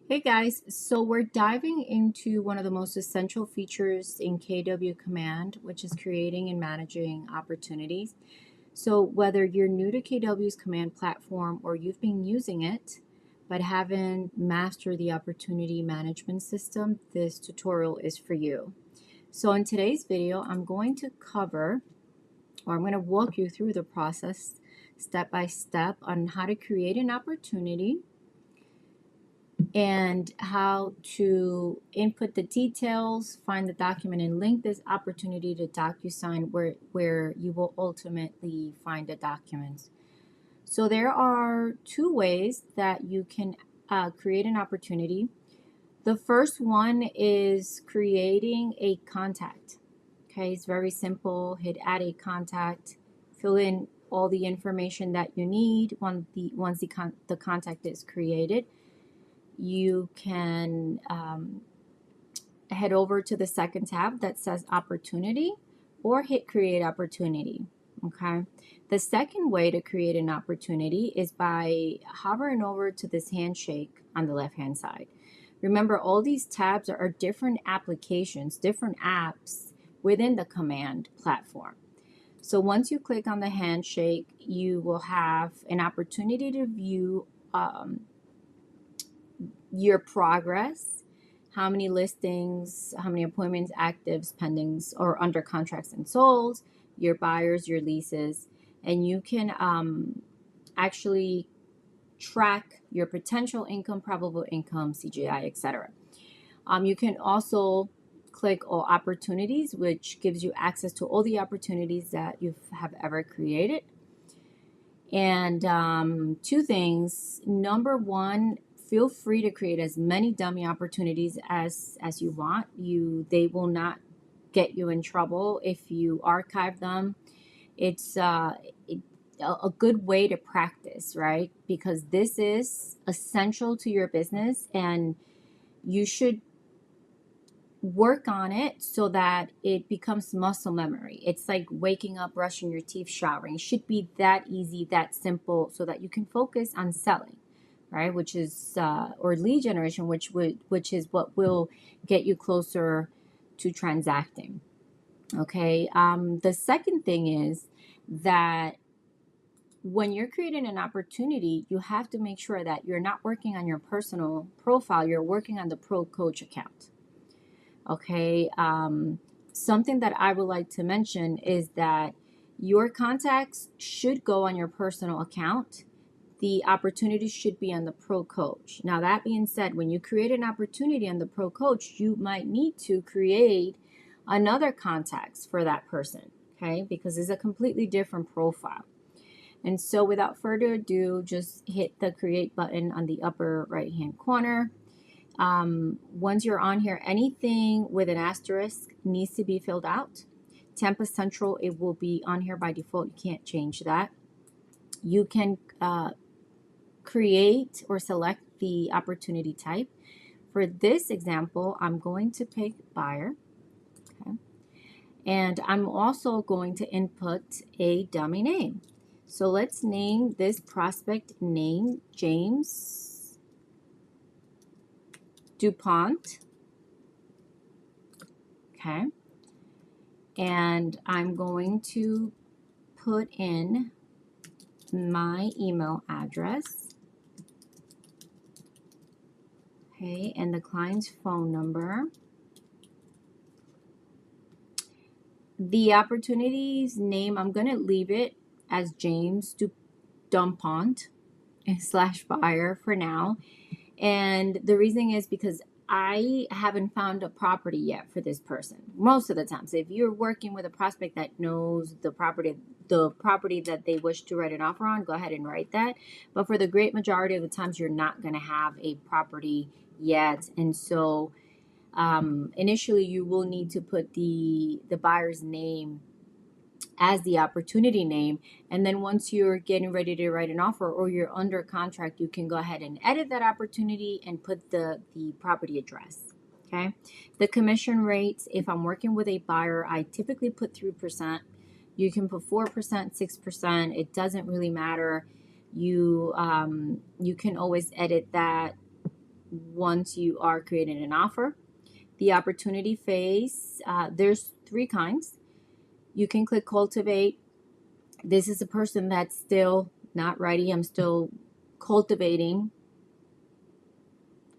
Hey guys, so we're diving into one of the most essential features in KW Command, which is creating and managing opportunities. So whether you're new to KW's command platform or you've been using it but haven't mastered the opportunity management system, this tutorial is for you. So in today's video, I'm going to walk you through the process step by step on how to create an opportunity and how to input the details, find the document, and link this opportunity to DocuSign where you will ultimately find the documents. So there are two ways that you can create an opportunity. The first one is creating a contact. Okay, it's very simple. Hit add a contact, fill in all the information that you need once the contact is created. You can head over to the second tab that says opportunity or hit create opportunity. Okay. The second way to create an opportunity is by hovering over to this handshake on the left hand side. Remember, all these tabs are different applications, different apps within the command platform. So once you click on the handshake, you will have an opportunity to view your progress, how many listings, how many appointments, actives, pendings, or under contracts and solds, your buyers, your leases, and you can actually track your potential income, probable income, CGI, etc. You can also click all opportunities, which gives you access to all the opportunities that you have ever created. And two things. Number one, feel free to create as many dummy opportunities as you want. They will not get you in trouble if you archive them. It's a good way to practice, right? Because this is essential to your business, and you should work on it so that it becomes muscle memory. It's like waking up, brushing your teeth, showering. It should be that easy, that simple, so that you can focus on selling, right? Which is or lead generation, which is what will get you closer to transacting. Okay. The second thing is that when you're creating an opportunity, you have to make sure that you're not working on your personal profile. You're working on the pro coach account. Okay. Something that I would like to mention is that your contacts should go on your personal account. The opportunity should be on the pro coach. Now, that being said, when you create an opportunity on the pro coach, you might need to create another contacts for that person. Okay. Because it's a completely different profile. And so without further ado, just hit the create button on the upper right hand corner. Once you're on here, anything with an asterisk needs to be filled out. Tampa Central, it will be on here by default. You can't change that. You can create or select the opportunity type. For this example, I'm going to pick buyer. Okay. And I'm also going to input a dummy name. So let's name this prospect name James DuPont. Okay. And I'm going to put in my email address. Okay, and the client's phone number. The opportunity's name, I'm going to leave it as James DuPont / buyer for now. And the reason is because I haven't found a property yet for this person. Most of the time. So if you're working with a prospect that knows the property that they wish to write an offer on, go ahead and write that. But for the great majority of the times, you're not going to have a property yet. And so initially you will need to put the buyer's name as the opportunity name. And then once you're getting ready to write an offer or you're under contract, you can go ahead and edit that opportunity and put the property address. Okay. The commission rates, if I'm working with a buyer, I typically put 3%. You can put 4%, 6%. It doesn't really matter. You can always edit that once you are creating an offer. The opportunity phase, there's three kinds. You can click cultivate. This is a person that's still not ready. I'm still cultivating.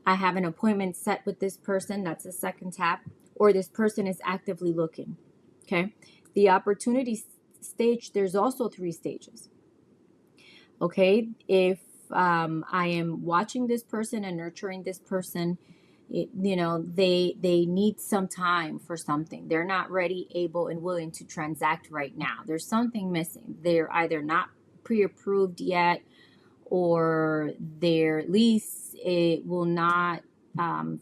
I have an appointment set with this person. That's the second tap. Or this person is actively looking. Okay. The opportunity stage, there's also three stages. Okay. If I am watching this person and nurturing this person, they need some time for something. They're not ready, able, and willing to transact right now. There's something missing. They're either not pre-approved yet, or their lease, it will not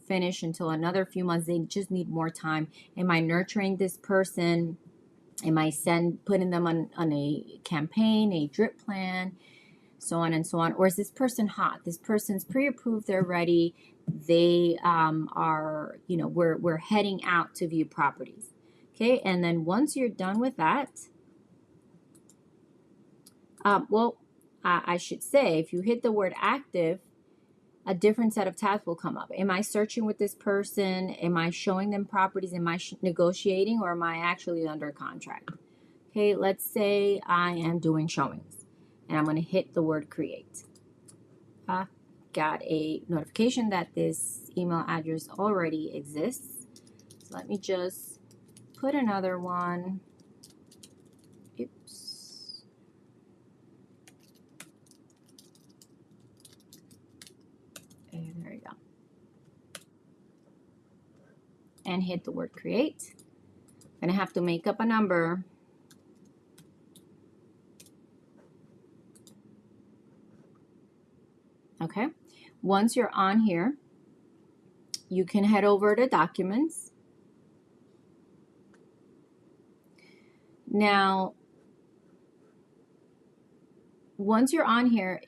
finish until another few months. They just need more time. Am I nurturing this person? Am I putting them on a campaign, a drip plan, so on and so on? Or is this person hot? This person's pre-approved, they're ready. They are, we're heading out to view properties. Okay, and then once you're done with that, I should say, if you hit the word active, a different set of tabs will come up. Am I searching with this person? Am I showing them properties? Am I negotiating, or am I actually under contract? Okay, let's say I am doing showings and I'm going to hit the word create. Got a notification that this email address already exists. So let me just put another one. Oops. And there you go. And hit the word create. I'm going to have to make up a number. Okay. Once you're on here, you can head over to documents. Now, once you're on here,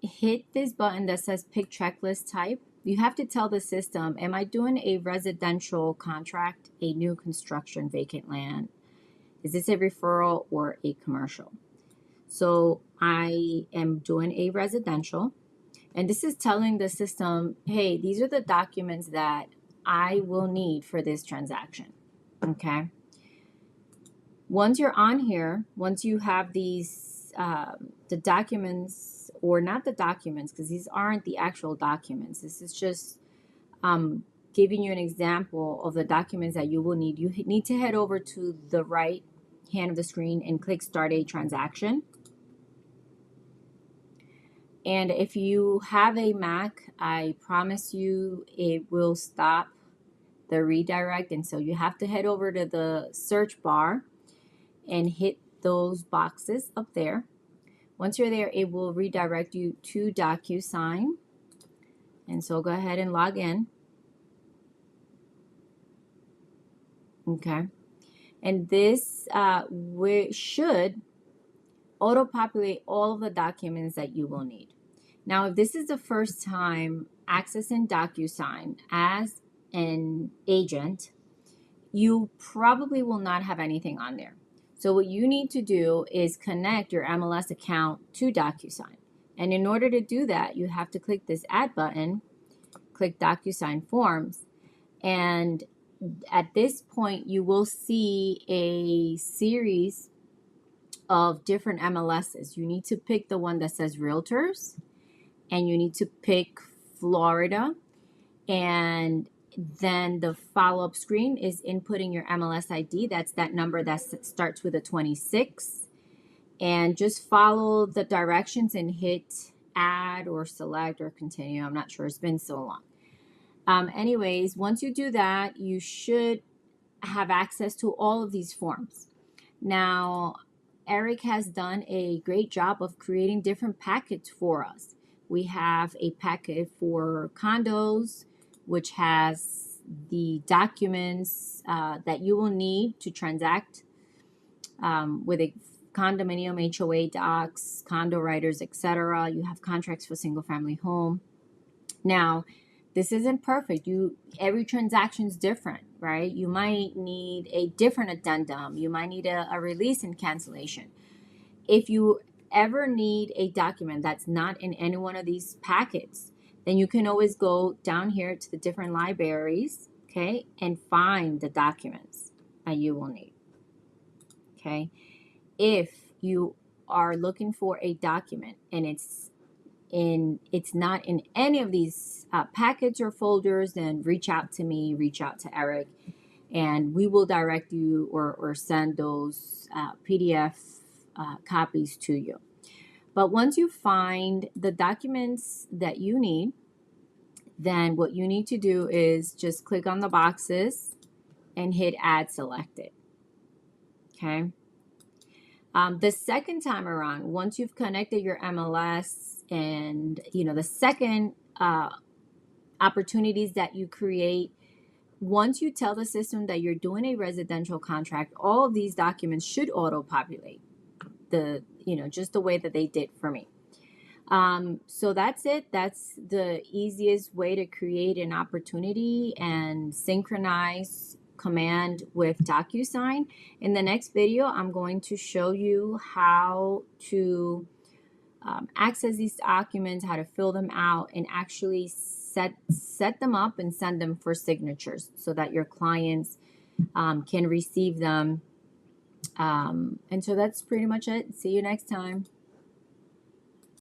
hit this button that says pick checklist type. You have to tell the system, am I doing a residential contract, a new construction, vacant land? Is this a referral or a commercial? So I am doing a residential. And this is telling the system, hey, these are the documents that I will need for this transaction. Okay. Once you're on here, once you have these, the documents, or not the documents, because these aren't the actual documents. This is just giving you an example of the documents that you will need. You need to head over to the right hand of the screen and click Start a Transaction. And if you have a Mac, I promise you it will stop the redirect. And so you have to head over to the search bar and hit those boxes up there. Once you're there, it will redirect you to DocuSign. And so go ahead and log in. Okay. And this should auto-populate all of the documents that you will need. Now, if this is the first time accessing DocuSign as an agent, you probably will not have anything on there. So what you need to do is connect your MLS account to DocuSign. And in order to do that, you have to click this add button, click DocuSign Forms, and at this point, you will see a series of different MLSs. You need to pick the one that says Realtors, and you need to pick Florida, and then the follow-up screen is inputting your MLS ID. That's that number that starts with a 26. And just follow the directions and hit add or select or continue. I'm not sure. It's been so long. Anyways, once you do that, you should have access to all of these forms. Now, Eric has done a great job of creating different packets for us. We have a packet for condos, which has the documents that you will need to transact with a condominium, HOA docs, condo writers, etc. You have contracts for single family home. Now, this isn't perfect. Every transaction is different, right? You might need a different addendum. You might need a release and cancellation. If you ever need a document that's not in any one of these packets, then you can always go down here to the different libraries, okay, and find the documents that you will need, okay. If you are looking for a document and it's not in any of these packets or folders, then reach out to me, reach out to Eric, and we will direct you or send those PDF copies to you. But once you find the documents that you need, then what you need to do is just click on the boxes and hit add selected. Okay. The second time around, once you've connected your MLS and the second opportunities that you create, once you tell the system that you're doing a residential contract, all of these documents should auto-populate just the way that they did for me. So that's it. That's the easiest way to create an opportunity and synchronize command with DocuSign. In the next video, I'm going to show you how to access these documents, how to fill them out, and actually set them up and send them for signatures so that your clients can receive them. And so that's pretty much it. See you next time.